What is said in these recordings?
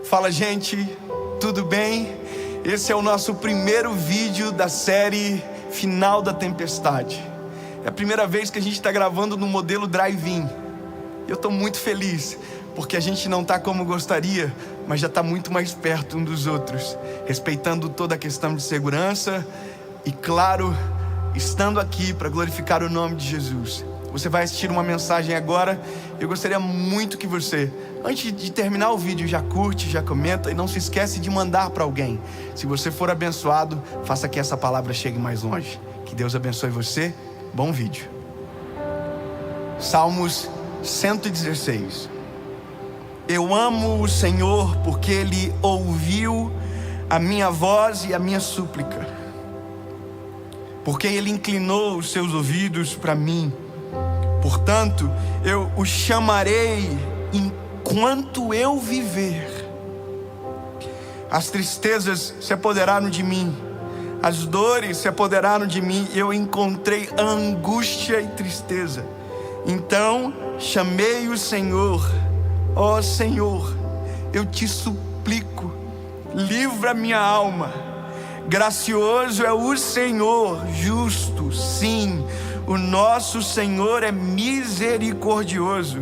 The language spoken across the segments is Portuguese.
Fala, gente, tudo bem? Esse é o nosso primeiro vídeo da série Final da Tempestade. É a primeira vez que a gente está gravando no modelo drive-in. Eu estou muito feliz, porque a gente não está como gostaria, mas já está muito mais perto um dos outros, respeitando toda a questão de segurança e, claro, estando aqui para glorificar o nome de Jesus. Você vai assistir uma mensagem agora. Eu gostaria muito que você, antes de terminar o vídeo, já curte, já comenta e não se esquece de mandar para alguém. Se você for abençoado, faça que essa palavra chegue mais longe. Que Deus abençoe você. Bom vídeo. Salmos 116. Eu amo o Senhor porque Ele ouviu a minha voz e a minha súplica, porque Ele inclinou os seus ouvidos para mim. Portanto, eu o chamarei enquanto eu viver. As tristezas se apoderaram de mim, as dores se apoderaram de mim, eu encontrei angústia e tristeza. Então chamei o Senhor. Ó Senhor, eu te suplico, livra minha alma. Gracioso é o Senhor, justo, sim. O nosso Senhor é misericordioso.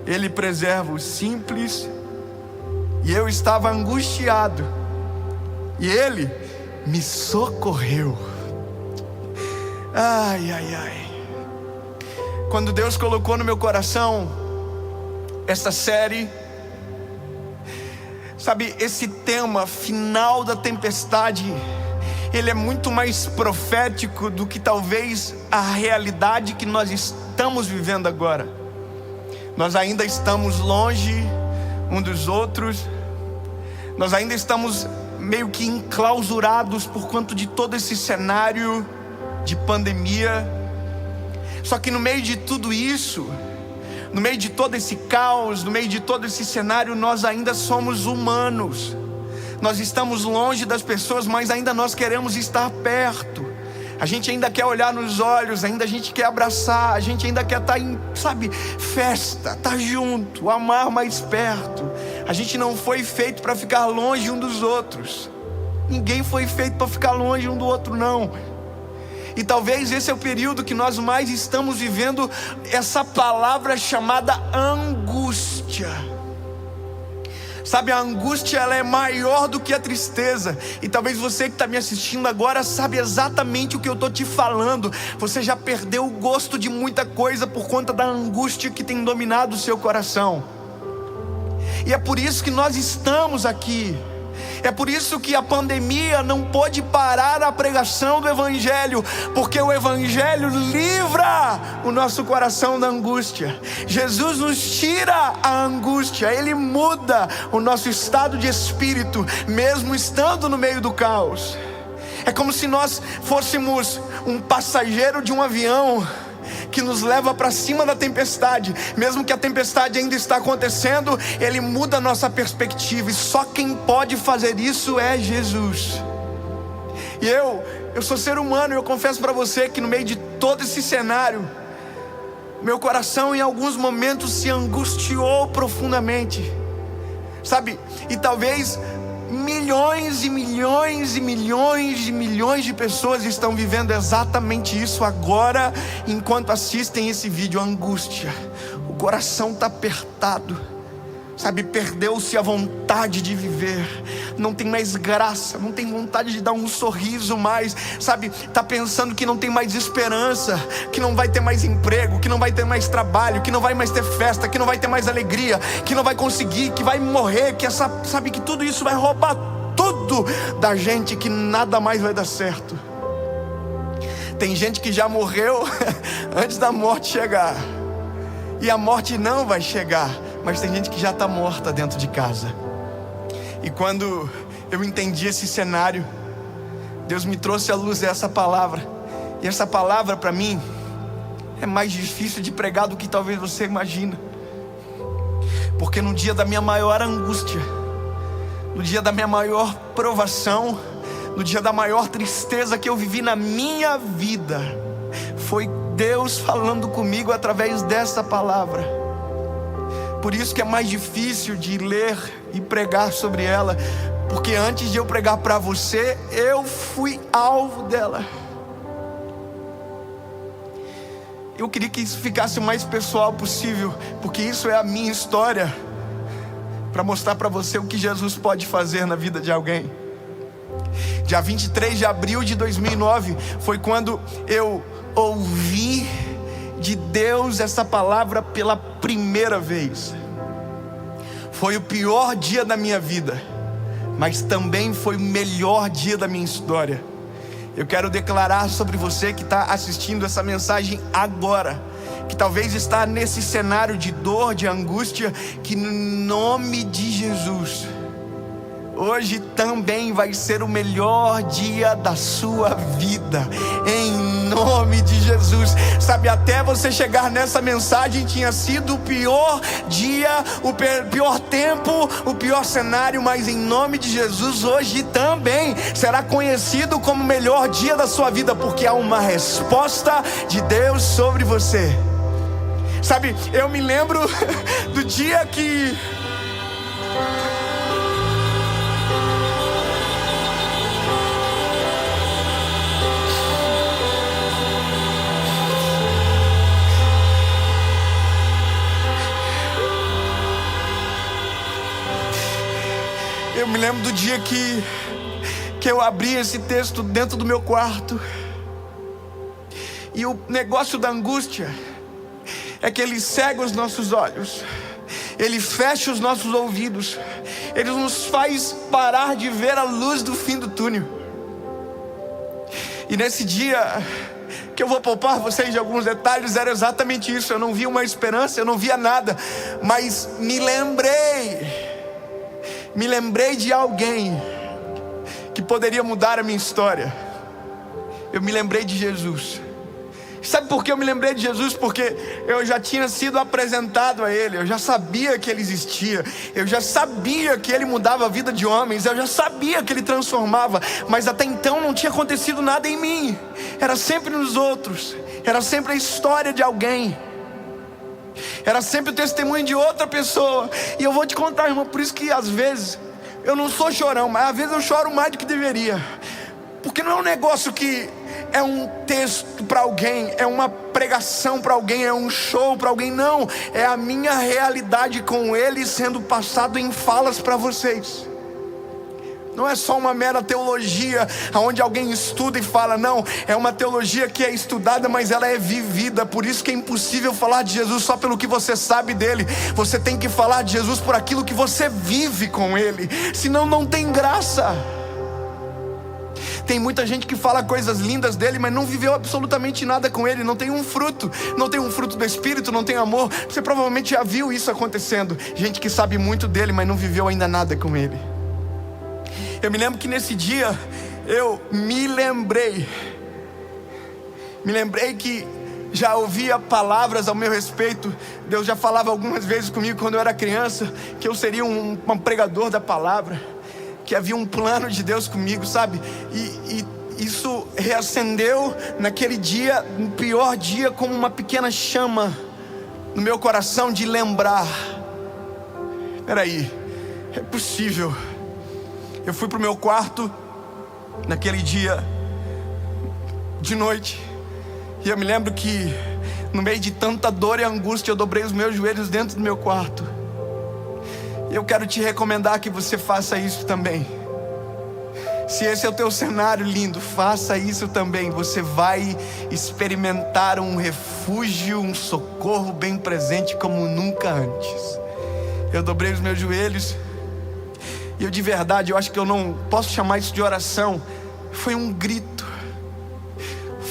Ele preserva os simples. E eu estava angustiado, e Ele me socorreu. Ai, ai, ai. Quando Deus colocou no meu coração essa série, sabe, esse tema, final da tempestade, ele é muito mais profético do que talvez a realidade que nós estamos vivendo agora. Nós ainda estamos longe um dos outros. Nós ainda estamos meio que enclausurados por conta de todo esse cenário de pandemia. Só que no meio de tudo isso, no meio de todo esse caos, no meio de todo esse cenário, nós ainda somos humanos. Nós estamos longe das pessoas, mas ainda nós queremos estar perto. A gente ainda quer olhar nos olhos, ainda a gente quer abraçar, a gente ainda quer estar em, sabe, festa, estar junto, amar mais perto. A gente não foi feito para ficar longe um dos outros. Ninguém foi feito para ficar longe um do outro, não. E talvez esse é o período que nós mais estamos vivendo essa palavra chamada angústia. Sabe, a angústia, ela é maior do que a tristeza. E talvez você que está me assistindo agora sabe exatamente o que eu estou te falando. Você já perdeu o gosto de muita coisa por conta da angústia que tem dominado o seu coração. E é por isso que nós estamos aqui. É por isso que a pandemia não pôde parar a pregação do Evangelho, porque o Evangelho livra o nosso coração da angústia. Jesus nos tira a angústia, Ele muda o nosso estado de espírito, mesmo estando no meio do caos. É como se nós fôssemos um passageiro de um avião que nos leva para cima da tempestade. Mesmo que a tempestade ainda está acontecendo, Ele muda a nossa perspectiva. E só quem pode fazer isso é Jesus. E eu sou ser humano, e eu confesso para você que no meio de todo esse cenário, meu coração em alguns momentos se angustiou profundamente, sabe? E talvez milhões e milhões e milhões e milhões de pessoas estão vivendo exatamente isso agora, enquanto assistem esse vídeo. Angústia, o coração está apertado, sabe, perdeu-se a vontade de viver, não tem mais graça, não tem vontade de dar um sorriso mais, sabe, está pensando que não tem mais esperança, que não vai ter mais emprego, que não vai ter mais trabalho, que não vai mais ter festa, que não vai ter mais alegria, que não vai conseguir, que vai morrer, que sabe, que tudo isso vai roubar tudo da gente, que nada mais vai dar certo. Tem gente que já morreu antes da morte chegar, e a morte não vai chegar, mas tem gente que já está morta dentro de casa. E quando eu entendi esse cenário, Deus me trouxe à luz essa palavra. E essa palavra para mim é mais difícil de pregar do que talvez você imagina. Porque no dia da minha maior angústia, no dia da minha maior provação, no dia da maior tristeza que eu vivi na minha vida, foi Deus falando comigo através dessa palavra. Por isso que é mais difícil de ler e pregar sobre ela, porque antes de eu pregar para você, eu fui alvo dela. Eu queria que isso ficasse o mais pessoal possível, porque isso é a minha história, para mostrar para você o que Jesus pode fazer na vida de alguém. Dia 23 de abril de 2009 foi quando eu ouvi de Deus essa palavra pela primeira vez. Foi o pior dia da minha vida, mas também foi o melhor dia da minha história. Eu quero declarar sobre você que está assistindo essa mensagem agora, que talvez está nesse cenário de dor, de angústia, que no nome de Jesus, hoje também vai ser o melhor dia da sua vida, em nome de Jesus. Sabe, até você chegar nessa mensagem tinha sido o pior dia, o pior tempo, o pior cenário, mas em nome de Jesus, hoje também será conhecido como o melhor dia da sua vida, porque há uma resposta de Deus sobre você. Sabe, eu me lembro do dia que eu abri esse texto dentro do meu quarto, e o negócio da angústia é que ele cega os nossos olhos, ele fecha os nossos ouvidos, ele nos faz parar de ver a luz do fim do túnel. E nesse dia, que eu vou poupar vocês de alguns detalhes, era exatamente isso. Eu não via uma esperança, eu não via nada, mas me lembrei de alguém que poderia mudar a minha história. Eu me lembrei de Jesus. Sabe por que eu me lembrei de Jesus? Porque eu já tinha sido apresentado a Ele, eu já sabia que Ele existia, eu já sabia que Ele mudava a vida de homens, eu já sabia que Ele transformava, mas até então não tinha acontecido nada em mim, era sempre nos outros, era sempre a história de alguém, era sempre o testemunho de outra pessoa. E eu vou te contar, irmão, por isso que às vezes eu não sou chorão, mas às vezes eu choro mais do que deveria, porque não é um negócio que é um texto para alguém, é uma pregação para alguém, é um show para alguém. Não, é a minha realidade com Ele sendo passado em falas para vocês. Não é só uma mera teologia onde alguém estuda e fala, não, é uma teologia que é estudada, mas ela é vivida. Por isso que é impossível falar de Jesus só pelo que você sabe dele. Você tem que falar de Jesus por aquilo que você vive com Ele, senão não tem graça. Tem muita gente que fala coisas lindas dele, mas não viveu absolutamente nada com ele, não tem um fruto, não tem um fruto do Espírito, não tem amor. Você provavelmente já viu isso acontecendo, gente que sabe muito dele, mas não viveu ainda nada com ele. Eu me lembro que nesse dia, eu me lembrei que já ouvia palavras ao meu respeito. Deus já falava algumas vezes comigo quando eu era criança, que eu seria um pregador da palavra, que havia um plano de Deus comigo, sabe? E isso reacendeu naquele dia, no pior dia, como uma pequena chama no meu coração de lembrar. Peraí, é possível. Eu fui pro meu quarto naquele dia de noite, e eu me lembro que no meio de tanta dor e angústia, eu dobrei os meus joelhos dentro do meu quarto. E eu quero te recomendar que você faça isso também. Se esse é o teu cenário lindo, faça isso também. Você vai experimentar um refúgio, um socorro bem presente como nunca antes. Eu dobrei os meus joelhos, e eu de verdade, eu acho que eu não posso chamar isso de oração. Foi um grito,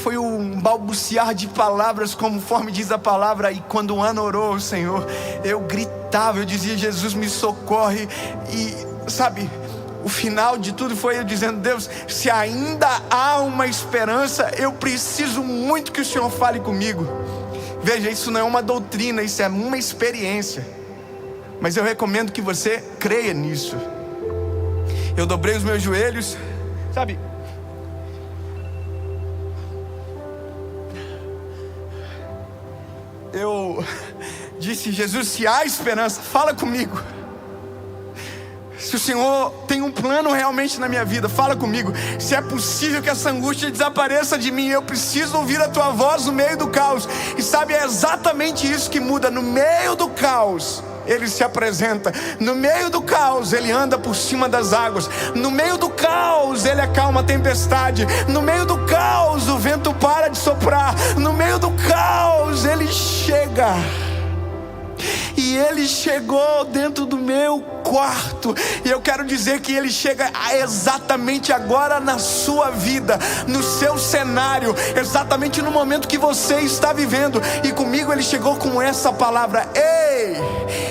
foi um balbuciar de palavras, conforme diz a palavra. E quando Ana orou ao Senhor, eu gritava, eu dizia, Jesus me socorre. E sabe, o final de tudo foi eu dizendo, Deus, se ainda há uma esperança, eu preciso muito que o Senhor fale comigo. Veja, isso não é uma doutrina, isso é uma experiência, mas eu recomendo que você creia nisso. Eu dobrei os meus joelhos, sabe? Eu disse, Jesus, se há esperança, fala comigo. Se o Senhor tem um plano realmente na minha vida, fala comigo. Se é possível que essa angústia desapareça de mim, eu preciso ouvir a tua voz no meio do caos. E sabe, é exatamente isso que muda. No meio do caos Ele se apresenta. No meio do caos Ele anda por cima das águas. No meio do caos Ele acalma a tempestade. No meio do caos o vento para de soprar. No meio do caos Ele chega. E Ele chegou dentro do meu quarto. E eu quero dizer que Ele chega exatamente agora na sua vida, no seu cenário, exatamente no momento que você está vivendo. E comigo Ele chegou com essa palavra: ei!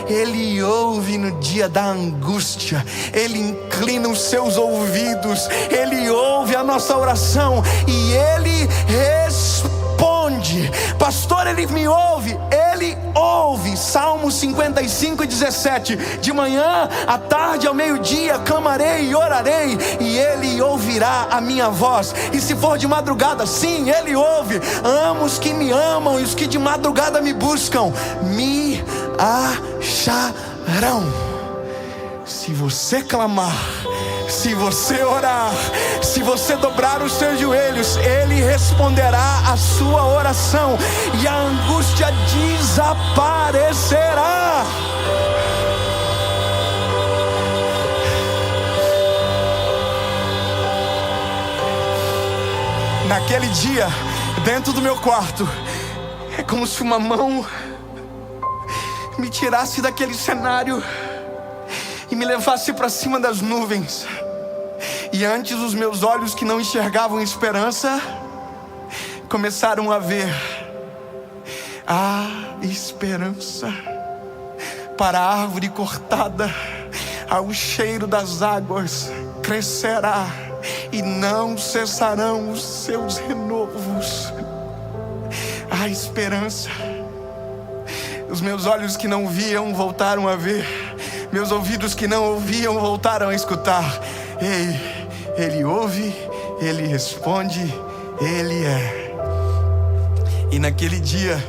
Ele ouve no dia da angústia. Ele inclina os seus ouvidos. Ele ouve a nossa oração. E Ele responde. Pastor, Ele me ouve? Ele ouve. Salmo 55:17. De manhã, à tarde, ao meio-dia, clamarei e orarei, e Ele ouvirá a minha voz. E se for de madrugada, sim, Ele ouve. Amo os que me amam, e os que de madrugada me buscam me acharão. Se você clamar, se você orar, se você dobrar os seus joelhos, Ele responderá a sua oração, e a angústia desaparecerá. Naquele dia, dentro do meu quarto, é como se uma mão me tirasse daquele cenário e me levasse para cima das nuvens. E antes os meus olhos, que não enxergavam esperança, começaram a ver a esperança. Para a árvore cortada, ao cheiro das águas crescerá, e não cessarão os seus renovos. A esperança. Os meus olhos que não viam voltaram a ver. Meus ouvidos que não ouviam voltaram a escutar. Ei, Ele ouve, Ele responde, Ele é. E naquele dia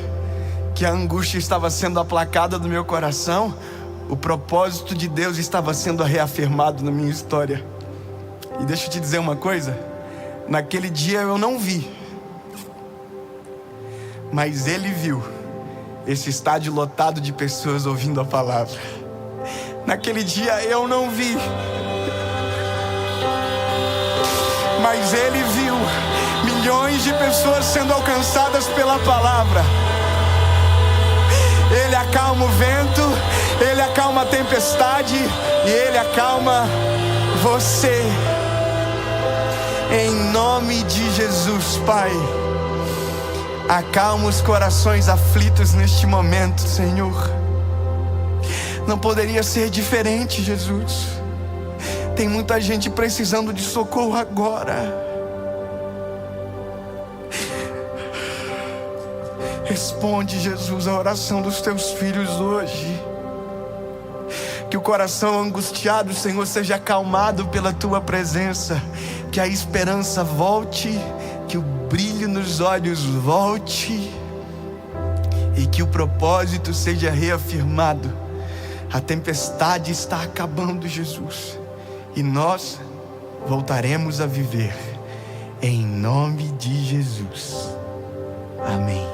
que a angústia estava sendo aplacada do meu coração, o propósito de Deus estava sendo reafirmado na minha história. E deixa eu te dizer uma coisa. Naquele dia eu não vi, mas Ele viu esse estádio lotado de pessoas ouvindo a palavra. Naquele dia eu não vi, mas Ele viu milhões de pessoas sendo alcançadas pela palavra. Ele acalma o vento, Ele acalma a tempestade, e Ele acalma você. Em nome de Jesus, Pai, acalma os corações aflitos neste momento, Senhor. Não poderia ser diferente, Jesus. Tem muita gente precisando de socorro agora. Responde, Jesus, a oração dos teus filhos hoje. Que o coração angustiado, Senhor, seja acalmado pela tua presença. Que a esperança volte, que o brilho nos olhos volte, e que o propósito seja reafirmado. A tempestade está acabando, Jesus, e nós voltaremos a viver. Em nome de Jesus. Amém.